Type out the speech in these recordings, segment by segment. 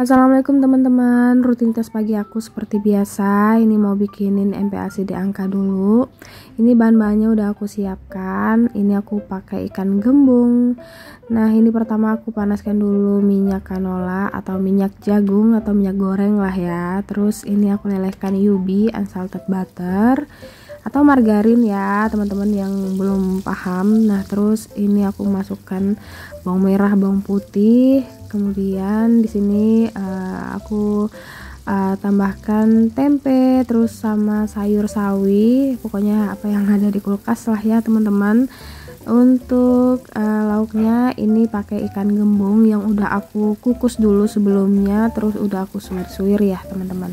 Assalamualaikum teman-teman, rutinitas pagi aku seperti biasa. Ini mau bikinin MPACD angka dulu. Ini bahan-bahannya udah aku siapkan. Ini aku pakai ikan gembung. Nah, ini pertama aku panaskan dulu minyak canola atau minyak jagung atau minyak goreng lah ya. Terus ini aku lelehkan UB unsalted butter atau margarin ya teman-teman yang belum paham. Nah, terus ini aku masukkan bawang merah, bawang putih. Kemudian di sini aku tambahkan tempe, terus sama sayur sawi, pokoknya apa yang ada di kulkas lah ya teman-teman. Untuk lauknya ini pakai ikan gembung yang udah aku kukus dulu sebelumnya, terus udah aku suwir-suwir ya teman-teman.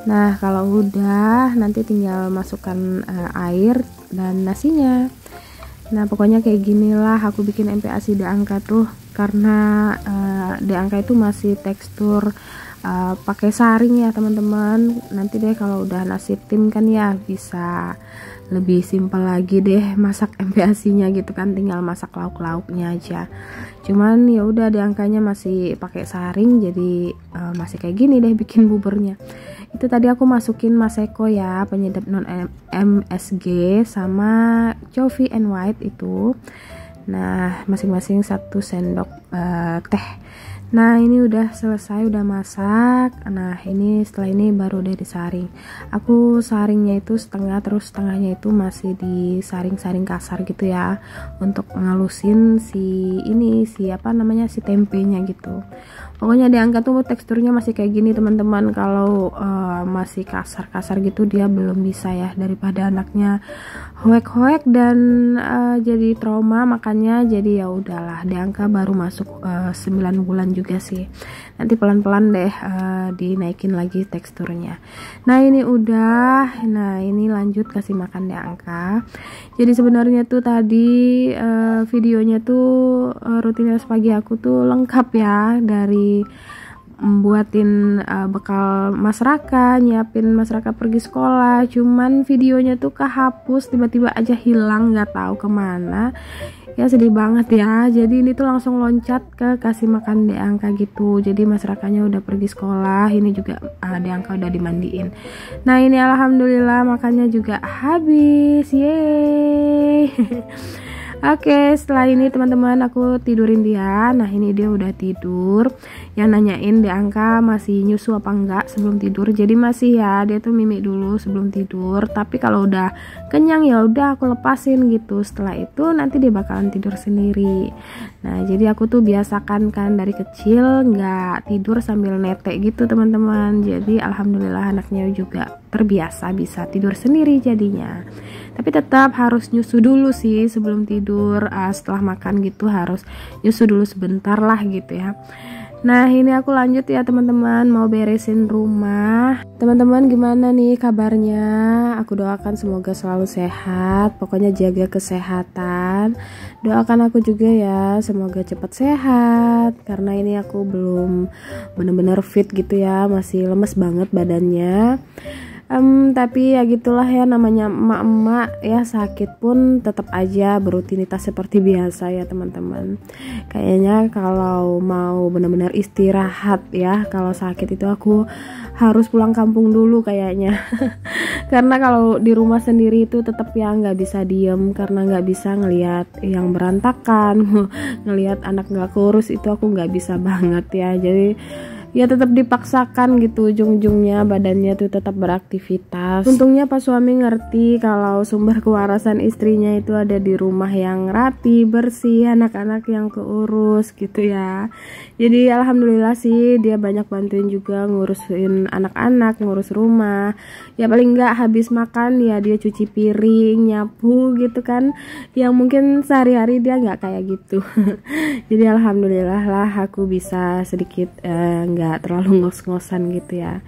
Nah, kalau udah nanti tinggal masukkan air dan nasinya. Nah, pokoknya kayak ginilah aku bikin MPACD angka tuh, karena di angka itu masih tekstur pakai saring ya teman-teman. Nanti deh kalau udah nasi tim kan ya bisa lebih simpel lagi deh masak MPAC-nya gitu kan, tinggal masak lauk-lauknya aja. Cuman ya udah di angkanya masih pakai saring, jadi masih kayak gini deh bikin buburnya. Itu tadi aku masukin Maseko ya, penyedap non MSG sama coffee and white itu. Nah, masing-masing 1 sendok teh. Nah, ini udah selesai, udah masak. Nah, ini setelah ini baru deh disaring. Aku saringnya itu setengah, terus setengahnya itu masih disaring-saring kasar gitu ya, untuk ngalusin si apa namanya, si tempenya gitu. Pokoknya diangkat tuh teksturnya masih kayak gini teman-teman. Kalau masih kasar-kasar gitu dia belum bisa ya, daripada anaknya hoek-hoek dan jadi trauma, makanya jadi ya udahlah diangkat baru masuk 9 bulan juga sih. Nanti pelan-pelan deh dinaikin lagi teksturnya. Nah, ini udah. Nah, ini lanjut kasih makan diangkat. Jadi sebenarnya tuh tadi videonya tuh rutinitas pagi aku tuh lengkap ya, dari buatin bekal Mas Raka, nyiapin Mas Raka pergi sekolah. Cuman videonya tuh kehapus, tiba-tiba aja hilang, nggak tahu kemana ya, sedih banget ya. Jadi ini tuh langsung loncat ke kasih makan diangka gitu. Jadi Mas Rakanya udah pergi sekolah, ini juga diangka udah dimandiin. Nah, ini alhamdulillah makannya juga habis, yeay. Oke, setelah ini teman-teman aku tidurin dia. Nah, ini dia udah tidur. Yang nanyain diangka masih nyusu apa enggak sebelum tidur. Jadi masih ya, dia tuh mimik dulu sebelum tidur. Tapi kalau udah kenyang ya udah aku lepasin gitu. Setelah itu nanti dia bakalan tidur sendiri. Nah, jadi aku tuh biasakan kan dari kecil nggak tidur sambil netek gitu teman-teman. Jadi alhamdulillah anaknya juga terbiasa bisa tidur sendiri jadinya. Tapi tetap harus nyusu dulu sih sebelum tidur. Setelah makan gitu harus nyusu dulu sebentar lah gitu ya. Nah, ini aku lanjut ya teman-teman, mau beresin rumah. Teman-teman gimana nih kabarnya? Aku doakan semoga selalu sehat. Pokoknya jaga kesehatan. Doakan aku juga ya, semoga cepat sehat. Karena ini aku belum bener-bener fit gitu ya, masih lemes banget badannya. Tapi ya gitulah ya, namanya emak-emak ya, sakit pun tetap aja berutinitas seperti biasa ya teman-teman. Kayaknya kalau mau benar-benar istirahat ya, kalau sakit itu aku harus pulang kampung dulu kayaknya. Karena kalau di rumah sendiri itu tetap ya nggak bisa diem, karena nggak bisa ngelihat yang berantakan, ngelihat anak nggak kurus itu aku nggak bisa banget ya. Jadi ya tetap dipaksakan gitu, ujung-ujungnya badannya tuh tetap beraktivitas. Untungnya Pak suami ngerti kalau sumber kewarasan istrinya itu ada di rumah yang rapi, bersih, anak-anak yang keurus gitu ya. Jadi alhamdulillah sih dia banyak bantuin juga ngurusin anak-anak, ngurus rumah. Ya paling nggak habis makan ya dia cuci piring, nyapu gitu kan, yang mungkin sehari-hari dia nggak kayak gitu. Jadi alhamdulillah lah aku bisa sedikit nggak terlalu ngos-ngosan gitu ya.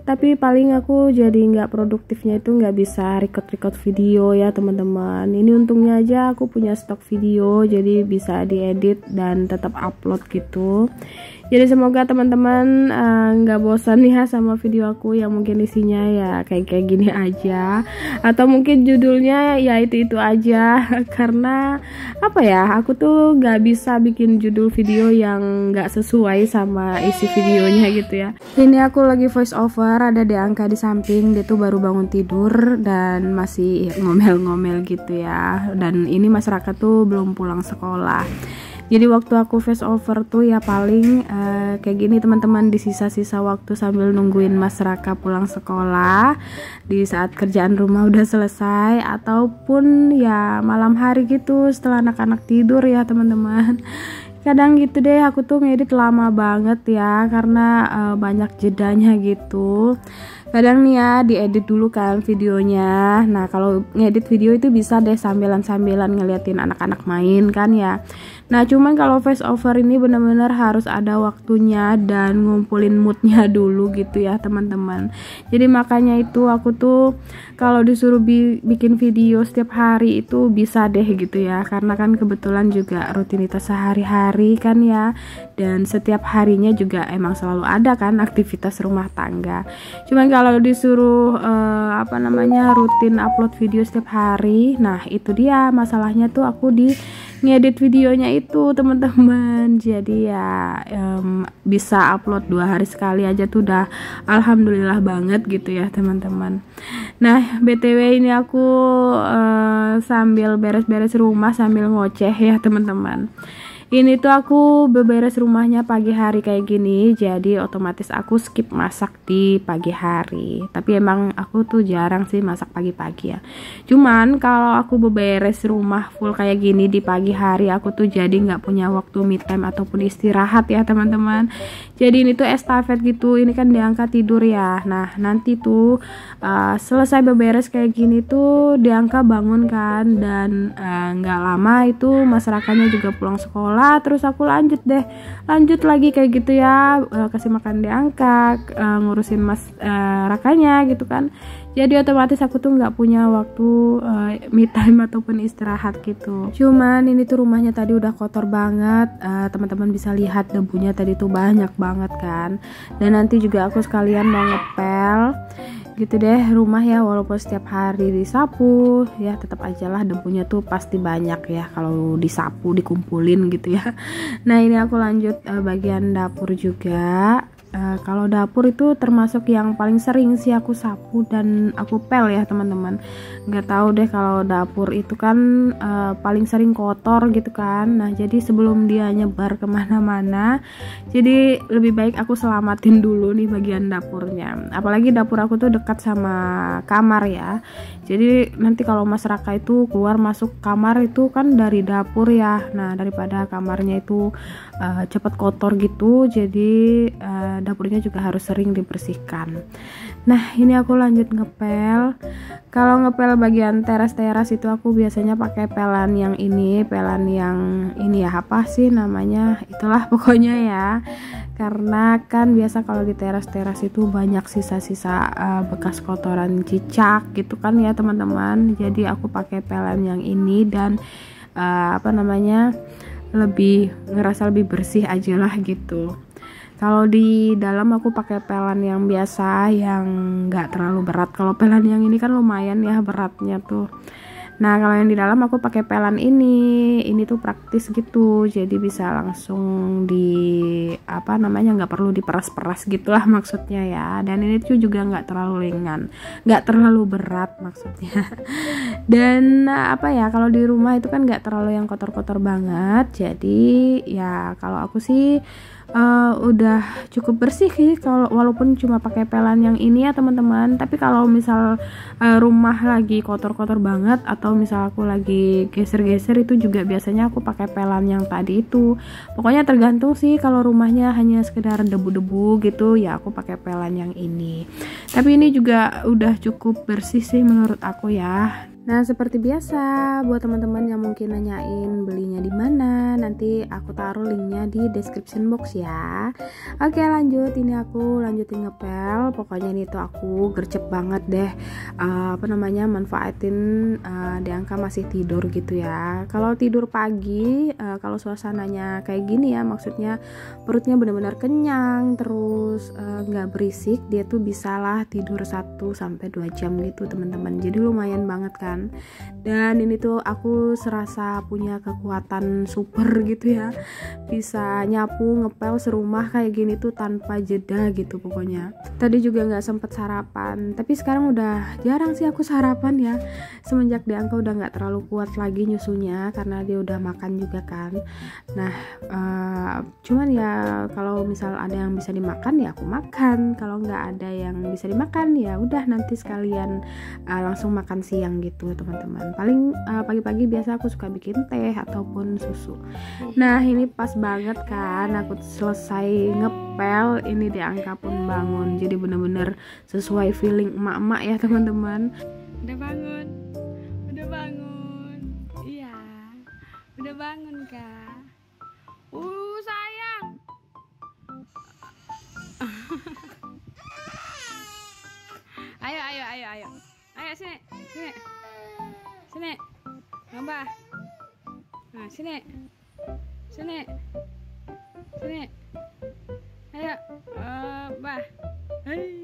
Tapi paling aku jadi nggak produktifnya itu nggak bisa record video ya teman-teman. Ini untungnya aja aku punya stok video, jadi bisa diedit dan tetap upload gitu. Jadi semoga teman-teman nggak bosan ya sama video aku yang mungkin isinya ya kayak gini aja, atau mungkin judulnya ya itu aja. Karena apa ya, aku tuh nggak bisa bikin judul video yang nggak sesuai sama isi videonya gitu ya. Ini aku lagi voice over, ada Diangka di samping, dia tuh baru bangun tidur dan masih ngomel-ngomel gitu ya. Dan ini masyarakat tuh belum pulang sekolah. Jadi waktu aku face over tuh ya paling kayak gini teman-teman, di sisa-sisa waktu sambil nungguin Mas Raka pulang sekolah, di saat kerjaan rumah udah selesai, ataupun ya malam hari gitu setelah anak-anak tidur ya teman-teman. Kadang gitu deh, aku tuh ngedit lama banget ya karena banyak jedanya gitu. Kadang nih ya diedit dulu kan videonya. Nah kalau ngedit video itu bisa deh sambilan-sambilan ngeliatin anak-anak main kan ya. Nah cuman kalau voice over ini bener-bener harus ada waktunya dan ngumpulin moodnya dulu gitu ya teman-teman. Jadi makanya itu aku tuh kalau disuruh bikin video setiap hari itu bisa deh gitu ya, karena kan kebetulan juga rutinitas sehari-hari kan ya, dan setiap harinya juga emang selalu ada kan aktivitas rumah tangga. Cuman kalau disuruh rutin upload video setiap hari, nah itu dia masalahnya tuh aku di ngedit videonya itu teman-teman. Jadi ya bisa upload 2 hari sekali aja tuh udah alhamdulillah banget gitu ya teman-teman. Nah BTW ini aku sambil beres-beres rumah sambil ngoceh ya teman-teman. Ini tuh aku beberes rumahnya pagi hari kayak gini, jadi otomatis aku skip masak di pagi hari. Tapi emang aku tuh jarang sih masak pagi-pagi ya. Cuman kalau aku beberes rumah full kayak gini di pagi hari, aku tuh jadi nggak punya waktu me time ataupun istirahat ya teman-teman. Jadi ini tuh estafet gitu, ini kan Diangka tidur ya. Nah nanti tuh selesai beberes kayak gini tuh Diangka bangun kan, dan nggak lama itu masyarakatnya juga pulang sekolah. Terus aku lanjut lagi kayak gitu ya, kasih makan Diangka, ngurusin Mas Rakanya gitu kan. Jadi otomatis aku tuh nggak punya waktu me time ataupun istirahat gitu. Cuman ini tuh rumahnya tadi udah kotor banget, teman-teman bisa lihat debunya tadi tuh banyak banget kan. Dan nanti juga aku sekalian mau ngepel gitu deh rumah ya, walaupun setiap hari disapu ya tetap aja lah debunya tuh pasti banyak ya kalau disapu dikumpulin gitu ya. Nah ini aku lanjut bagian dapur juga. Kalau dapur itu termasuk yang paling sering sih aku sapu dan aku pel ya teman-teman. Nggak tahu deh, kalau dapur itu kan paling sering kotor gitu kan. Nah jadi sebelum dia nyebar kemana-mana, jadi lebih baik aku selamatin dulu nih bagian dapurnya. Apalagi dapur aku tuh dekat sama kamar ya. Jadi nanti kalau Mas Raka itu keluar masuk kamar itu kan dari dapur ya. Nah daripada kamarnya itu cepat kotor gitu, jadi dapurnya juga harus sering dibersihkan. Nah ini aku lanjut ngepel. Kalau ngepel bagian teras-teras itu aku biasanya pakai pelan yang ini ya, apa sih namanya, itulah pokoknya ya. Karena kan biasa kalau di teras-teras itu banyak sisa-sisa bekas kotoran cicak gitu kan ya teman-teman. Jadi aku pakai pelan yang ini dan lebih ngerasa lebih bersih aja lah gitu. Kalau di dalam aku pakai pelan yang biasa yang nggak terlalu berat. Kalau pelan yang ini kan lumayan ya beratnya tuh. Nah kalau yang di dalam aku pakai pelan ini tuh praktis gitu, jadi bisa langsung nggak perlu diperas-peras gitulah maksudnya ya. Dan ini tuh juga nggak terlalu ringan, nggak terlalu berat maksudnya. Dan kalau di rumah itu kan nggak terlalu yang kotor-kotor banget, jadi ya kalau aku sih udah cukup bersih sih kalau walaupun cuma pakai pelan yang ini ya teman-teman. Tapi kalau misal rumah lagi kotor-kotor banget atau misal aku lagi geser-geser, itu juga biasanya aku pakai pelan yang tadi itu. Pokoknya tergantung sih, kalau rumahnya hanya sekedar debu-debu gitu ya aku pakai pelan yang ini. Tapi ini juga udah cukup bersih sih menurut aku ya. Nah, seperti biasa, buat teman-teman yang mungkin nanyain belinya di mana, nanti aku taruh linknya di description box ya. Oke, lanjut. Ini aku lanjutin ngepel. Pokoknya ini tuh aku gercep banget deh. Manfaatin Diangka masih tidur gitu ya. Kalau tidur pagi, kalau suasananya kayak gini ya, maksudnya perutnya benar-benar kenyang, terus nggak berisik, dia tuh bisalah tidur 1-2 jam gitu teman-teman. Jadi lumayan banget kan. Dan ini tuh aku serasa punya kekuatan super gitu ya, bisa nyapu ngepel serumah kayak gini tuh tanpa jeda gitu pokoknya. Tadi juga nggak sempet sarapan, tapi sekarang udah jarang sih aku sarapan ya, semenjak Diangka udah nggak terlalu kuat lagi nyusunya karena dia udah makan juga kan. Nah cuman ya kalau misal ada yang bisa dimakan ya aku makan, kalau nggak ada yang bisa dimakan ya udah nanti sekalian langsung makan siang gitu teman-teman. Paling pagi-pagi biasa aku suka bikin teh ataupun susu. Nah ini pas banget kan aku selesai ngepel, ini Diangka pun bangun. Jadi bener-bener sesuai feeling emak-emak ya teman-teman. Udah bangun, iya, udah bangun kak. Sayang. Ayo sini, ngambah. Nah sini, ayo, bah, hey.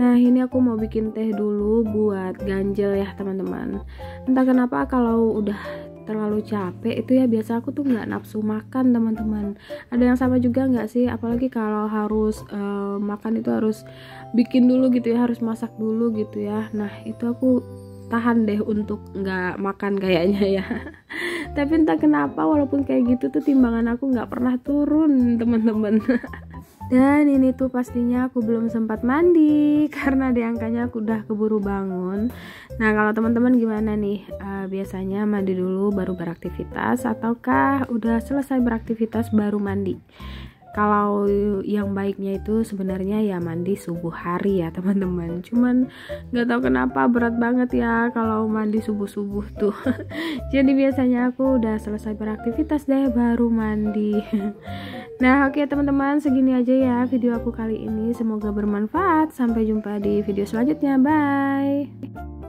Nah ini aku mau bikin teh dulu buat ganjel ya teman-teman. Entah kenapa kalau udah terlalu capek itu ya biasa aku tuh nggak nafsu makan teman-teman. Ada yang sama juga nggak sih? Apalagi kalau harus makan itu harus bikin dulu gitu ya, harus masak dulu gitu ya. Nah itu aku tahan deh untuk nggak makan kayaknya ya. Tapi entah kenapa walaupun kayak gitu tuh timbangan aku nggak pernah turun teman-teman. Dan ini tuh pastinya aku belum sempat mandi karena Diangkanya aku udah keburu bangun. Nah kalau teman-teman gimana nih? Biasanya mandi dulu baru beraktivitas ataukah udah selesai beraktivitas baru mandi? Kalau yang baiknya itu sebenarnya ya mandi subuh hari ya teman-teman. Cuman nggak tahu kenapa berat banget ya kalau mandi subuh-subuh tuh. Jadi biasanya aku udah selesai beraktivitas deh baru mandi. Nah oke teman-teman, segini aja ya video aku kali ini. Semoga bermanfaat. Sampai jumpa di video selanjutnya. Bye.